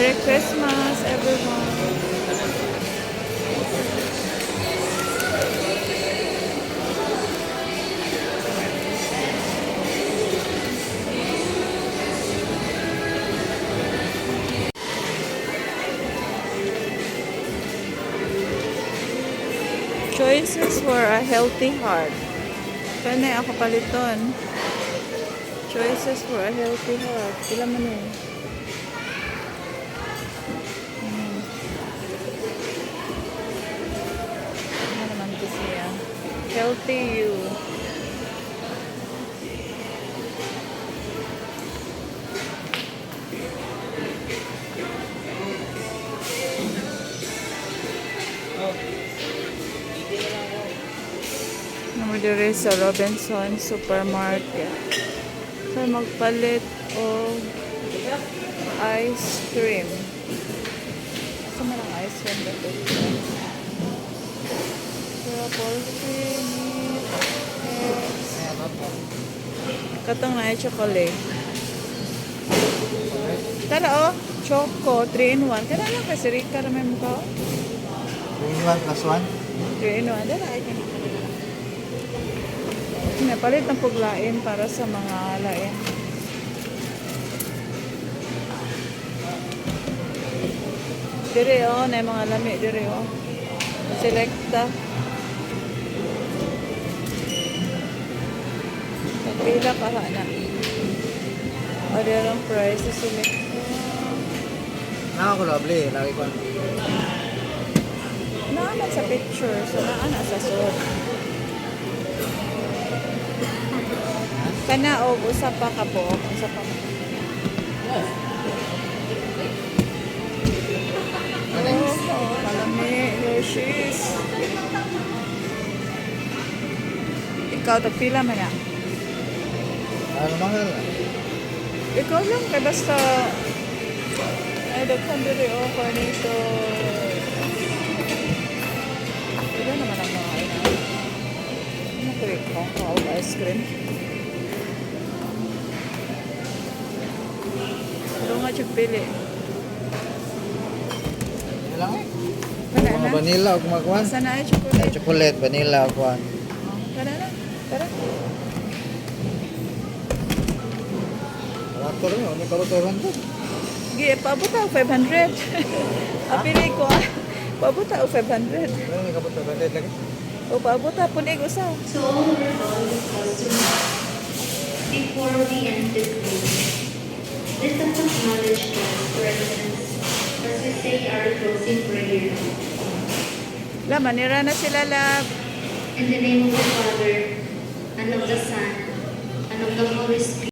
Merry Christmas, everyone. Choices for a healthy heart. Kaya ako paliton. Choices for a healthy heart. Kila man eh. Ano naman ito siya? Healthy you. Naman dire sa Robinson Supermarket. So, magpalit o ice cream. Gusto mo ng ice cream dito? Purple cream, eggs. Katong na chocolate. Tara oh, choco, 3 in 1. Kada lang kasi Rika naman mo ka. 3 in 1 plus 1? 3 in 1. Dara, ay ka. Napalit ng puglain para sa mga lain. Dire oh, na mga lami dire oh. Selecta. Pila pa na. Order ang price sa Selecta. Nakakulabli, lagi ko. Naanak sa picture, so naanak sa suot. Kana og usa pa ka po, usa pa. Oh, kalami, Hershey's. Ikaw pila man na. Ano mahal? Ikaw lang kay basta ay daghan diri o nito. Ito naman ang mga ina. Ano ko ice cream. Pero nga siya pili. Ano lang? Kana Mga na? vanilla o kumakuan? Asa na ay chocolate? Chocolate, vanilla o kuan. Kana na? Tara. Barato rin, ano karotoran to? Gi, paabot ako 500. Apili ko ah. Paabot ako 500. Ano yung kapot na lagi? O paabot ako punig usa. To all our valued customers, before we end this meeting, let us acknowledge God's presence as we say our closing prayer. La, manira na sila lab. In the name of the Father, and of the Son, and of the Holy Spirit.